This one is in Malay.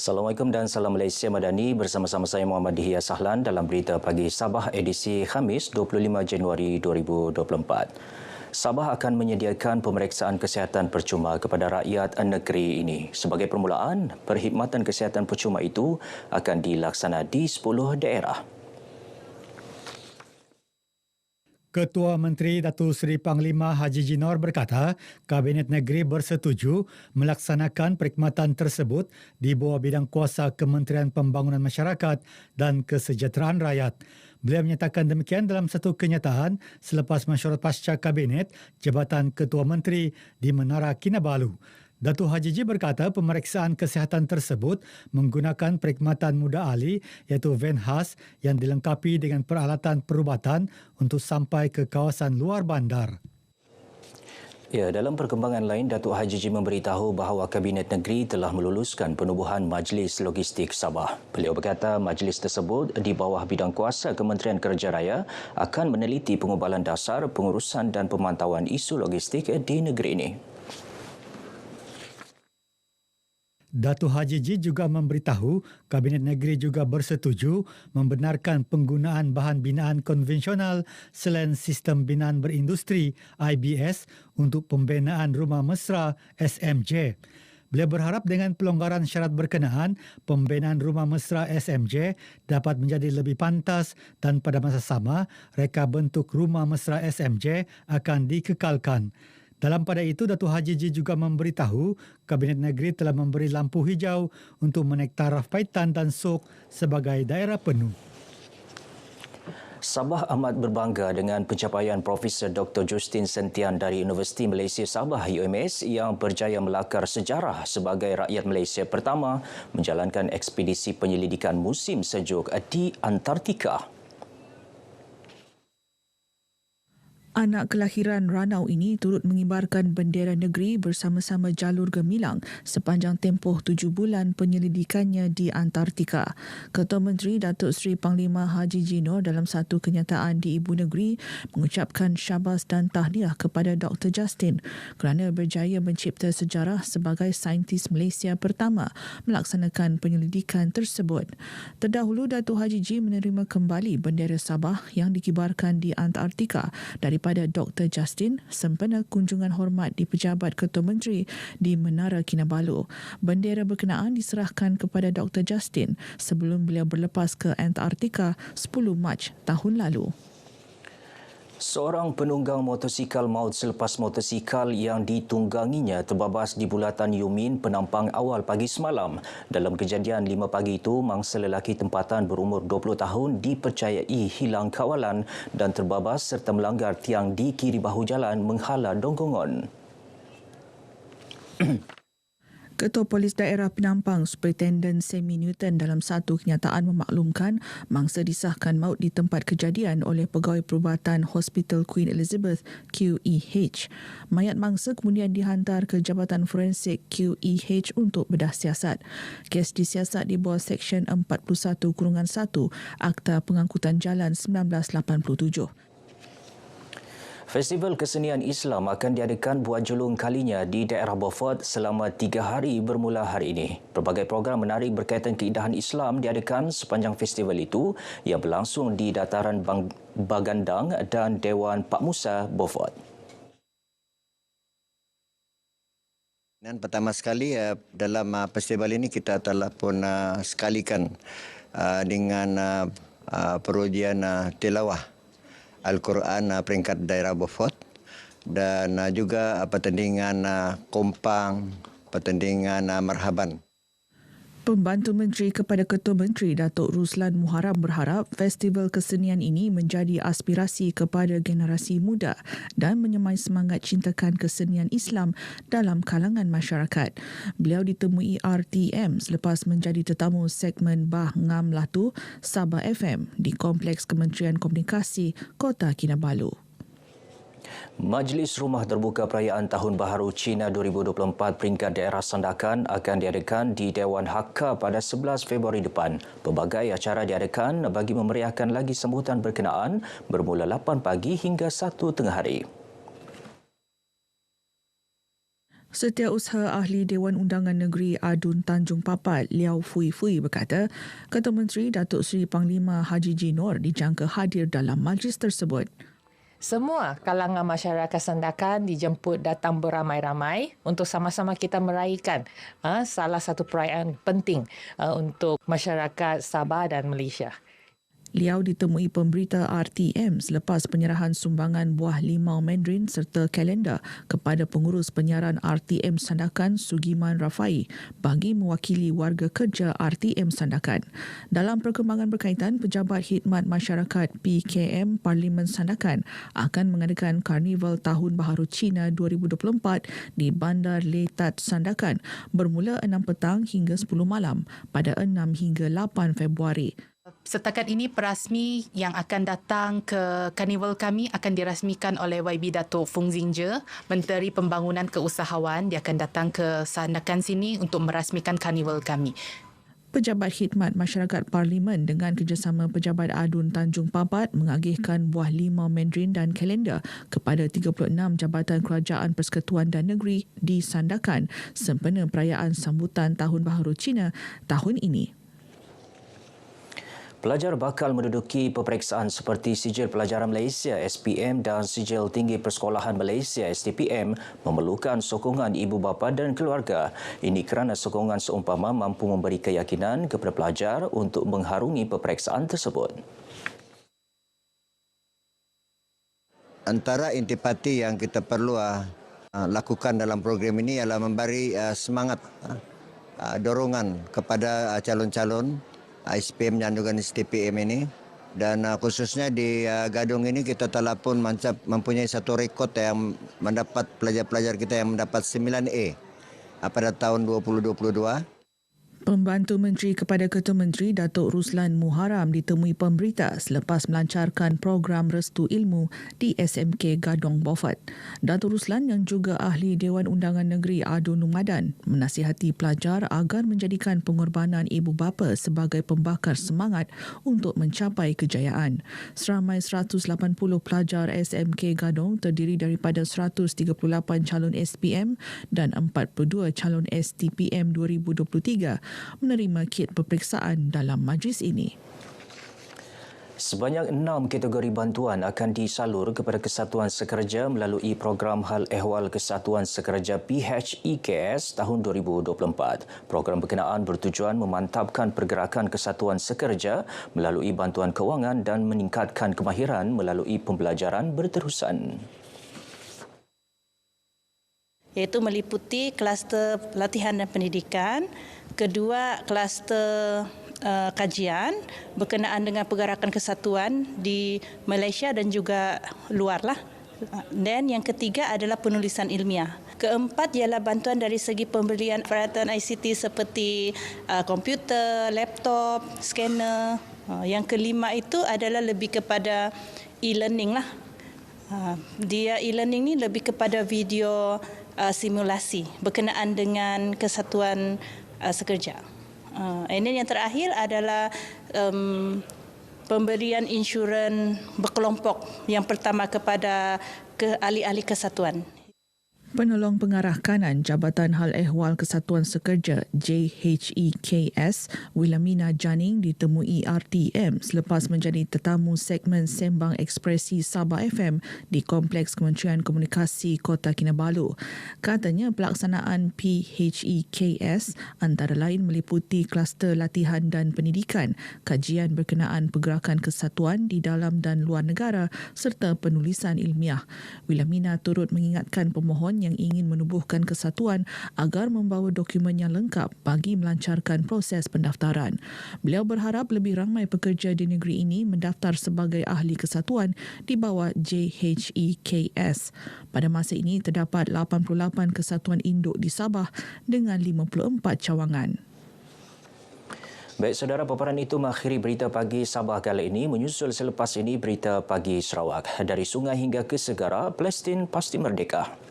Assalamualaikum dan salam Malaysia Madani. Bersama-sama saya Muhammad Dihya Sahlan dalam Berita Pagi Sabah edisi Khamis 25 Januari 2024. Sabah akan menyediakan pemeriksaan kesihatan percuma kepada rakyat negeri ini. Sebagai permulaan, perkhidmatan kesihatan percuma itu akan dilaksana di 10 daerah. Ketua Menteri Datuk Seri Panglima Haji Jinor berkata, Kabinet Negeri bersetuju melaksanakan perkhidmatan tersebut di bawah bidang kuasa Kementerian Pembangunan Masyarakat dan Kesejahteraan Rakyat. Beliau menyatakan demikian dalam satu kenyataan selepas mesyuarat pasca Kabinet Jabatan Ketua Menteri di Menara Kinabalu. Datuk Haji Ji berkata pemeriksaan kesihatan tersebut menggunakan perkhidmatan muda ahli iaitu van khas yang dilengkapi dengan peralatan perubatan untuk sampai ke kawasan luar bandar. Ya, dalam perkembangan lain, Datuk Haji Ji memberitahu bahawa Kabinet Negeri telah meluluskan penubuhan Majlis Logistik Sabah. Beliau berkata majlis tersebut di bawah bidang kuasa Kementerian Kerja Raya akan meneliti pengubalan dasar, pengurusan dan pemantauan isu logistik di negeri ini. Datuk Haji Ji juga memberitahu Kabinet Negeri juga bersetuju membenarkan penggunaan bahan binaan konvensional selain sistem binaan berindustri IBS untuk pembinaan rumah mesra SMJ. Beliau berharap dengan pelonggaran syarat berkenaan, pembinaan rumah mesra SMJ dapat menjadi lebih pantas dan pada masa sama, reka bentuk rumah mesra SMJ akan dikekalkan. Dalam pada itu, Datuk Haji Ji juga memberitahu Kabinet Negeri telah memberi lampu hijau untuk menaik taraf Paitan dan Sok sebagai daerah penuh. Sabah amat berbangga dengan pencapaian Profesor Dr. Justin Sentian dari Universiti Malaysia Sabah UMS yang berjaya melakar sejarah sebagai rakyat Malaysia pertama menjalankan ekspedisi penyelidikan musim sejuk di Antartika. Anak kelahiran Ranau ini turut mengibarkan bendera negeri bersama-sama jalur gemilang sepanjang tempoh 7 bulan penyelidikannya di Antartika. Ketua Menteri Datuk Seri Panglima Haji Jinor dalam satu kenyataan di Ibu Negeri mengucapkan syabas dan tahniah kepada Dr. Justin kerana berjaya mencipta sejarah sebagai saintis Malaysia pertama melaksanakan penyelidikan tersebut. Terdahulu, Datuk Haji Ji menerima kembali bendera Sabah yang dikibarkan di Antartika daripada Dr. Justin sempena kunjungan hormat di Pejabat Ketua Menteri di Menara Kinabalu. Bendera berkenaan diserahkan kepada Dr. Justin sebelum beliau berlepas ke Antartika 10 Mac tahun lalu. Seorang penunggang motosikal maut selepas motosikal yang ditungganginya terbabas di bulatan Yumin Penampang awal pagi semalam. Dalam kejadian 5 pagi itu, mangsa lelaki tempatan berumur 20 tahun dipercayai hilang kawalan dan terbabas serta melanggar tiang di kiri bahu jalan menghala donggongon. Ketua Polis Daerah Penampang, Superintendent Semi Newton dalam satu kenyataan memaklumkan mangsa disahkan maut di tempat kejadian oleh Pegawai Perubatan Hospital Queen Elizabeth QEH. Mayat mangsa kemudian dihantar ke Jabatan Forensik QEH untuk bedah siasat. Kes disiasat di bawah Seksyen 41-1 Akta Pengangkutan Jalan 1987. Festival Kesenian Islam akan diadakan buat julung kalinya di daerah Beaufort selama 3 hari bermula hari ini. Pelbagai program menarik berkaitan keindahan Islam diadakan sepanjang festival itu yang berlangsung di Dataran Bagandang dan Dewan Pak Musa, Beaufort. Dan pertama sekali dalam festival ini kita telah pun sekalikan dengan perujian tilawah Al-Quran peringkat daerah Beaufort dan juga pertandingan kompang, pertandingan marhaban. Pembantu Menteri kepada Ketua Menteri Datuk Ruslan Muharram berharap festival kesenian ini menjadi aspirasi kepada generasi muda dan menyemai semangat cintakan kesenian Islam dalam kalangan masyarakat. Beliau ditemui RTM selepas menjadi tetamu segmen Bah Ngam Latu Sabah FM di Kompleks Kementerian Komunikasi Kota Kinabalu. Majlis Rumah Terbuka Perayaan Tahun Baharu Cina 2024 peringkat daerah Sandakan akan diadakan di Dewan Hakka pada 11 Februari depan. Pelbagai acara diadakan bagi memeriahkan lagi sambutan berkenaan bermula 8 pagi hingga 1 tengah hari. Setiausaha Ahli Dewan Undangan Negeri Adun Tanjung Papat, Liao Fui Fui berkata, Ketua Menteri Datuk Seri Panglima Haji G. Noor dijangka hadir dalam majlis tersebut. Semua kalangan masyarakat Sandakan dijemput datang beramai-ramai untuk sama-sama kita meraihkan salah satu perayaan penting untuk masyarakat Sabah dan Malaysia. Liao ditemui pemberita RTM selepas penyerahan sumbangan buah limau Mandarin serta kalender kepada pengurus penyiaran RTM Sandakan Sugiman Rafai bagi mewakili warga kerja RTM Sandakan. Dalam perkembangan berkaitan, Pejabat Khidmat Masyarakat PKM Parlimen Sandakan akan mengadakan Karnival Tahun Baharu Cina 2024 di Bandar Letat Sandakan bermula 6 petang hingga 10 malam pada 6 hingga 8 Februari. Setakat ini perasmi yang akan datang ke karnival kami akan dirasmikan oleh YB Datuk Fung Zingje, Menteri Pembangunan Keusahawan. Dia akan datang ke Sandakan sini untuk merasmikan karnival kami. Pejabat Khidmat Masyarakat Parlimen dengan kerjasama Pejabat Adun Tanjung Papat mengagihkan buah limau Mandarin dan kalender kepada 36 Jabatan Kerajaan Persekutuan dan Negeri di Sandakan sempena perayaan sambutan Tahun Baharu Cina tahun ini. Pelajar bakal menduduki peperiksaan seperti Sijil Pelajaran Malaysia SPM dan Sijil Tinggi Persekolahan Malaysia STPM memerlukan sokongan ibu bapa dan keluarga. Ini kerana sokongan seumpama mampu memberi keyakinan kepada pelajar untuk mengharungi peperiksaan tersebut. Antara intipati yang kita perlu lakukan dalam program ini ialah memberi semangat, dorongan kepada calon-calon SPM dan juga STPM ini, dan khususnya di Gadong ini kita telah pun mempunyai satu rekod yang mendapat pelajar-pelajar kita yang mendapat 9A pada tahun 2022. Pembantu Menteri kepada Ketua Menteri Datuk Ruslan Muharam ditemui pemberita selepas melancarkan program Restu Ilmu di SMK Gadong Beaufort. Datuk Ruslan yang juga Ahli Dewan Undangan Negeri Adun Nomadan menasihati pelajar agar menjadikan pengorbanan ibu bapa sebagai pembakar semangat untuk mencapai kejayaan. Seramai 180 pelajar SMK Gadong terdiri daripada 138 calon SPM dan 42 calon STPM 2023 menerima kit peperiksaan dalam majlis ini. Sebanyak 6 kategori bantuan akan disalur kepada Kesatuan Sekerja melalui program Hal Ehwal Kesatuan Sekerja PHEKS tahun 2024. Program berkenaan bertujuan memantapkan pergerakan Kesatuan Sekerja melalui bantuan kewangan dan meningkatkan kemahiran melalui pembelajaran berterusan. Iaitu meliputi kluster pelatihan dan pendidikan, kedua kluster kajian berkenaan dengan pergerakan kesatuan di Malaysia dan juga luar lah. Dan yang ketiga adalah penulisan ilmiah. Keempat ialah bantuan dari segi pembelian peralatan ICT seperti komputer, laptop, scanner. Yang kelima itu adalah lebih kepada e-learning lah. Dia e-learning ni lebih kepada video simulasi berkenaan dengan kesatuan sekerja. And then yang terakhir adalah pemberian insurans berkelompok yang pertama kepada ahli-ahli kesatuan. Penolong Pengarah Kanan Jabatan Hal Ehwal Kesatuan Sekerja JHEKS, Wilhelmina Janing ditemui RTM selepas menjadi tetamu segmen Sembang Ekspresi Sabah FM di Kompleks Kementerian Komunikasi Kota Kinabalu. Katanya pelaksanaan PHEKS antara lain meliputi kluster latihan dan pendidikan, kajian berkenaan pergerakan kesatuan di dalam dan luar negara serta penulisan ilmiah. Wilhelmina turut mengingatkan pemohon yang ingin menubuhkan kesatuan agar membawa dokumen yang lengkap bagi melancarkan proses pendaftaran. Beliau berharap lebih ramai pekerja di negeri ini mendaftar sebagai ahli kesatuan di bawah JHEKS. Pada masa ini terdapat 88 kesatuan induk di Sabah dengan 54 cawangan. Baik, saudara, paparan itu mengakhiri Berita Pagi Sabah kali ini. Menyusul selepas ini Berita Pagi Sarawak. Dari sungai hingga ke segara, Palestin pasti merdeka.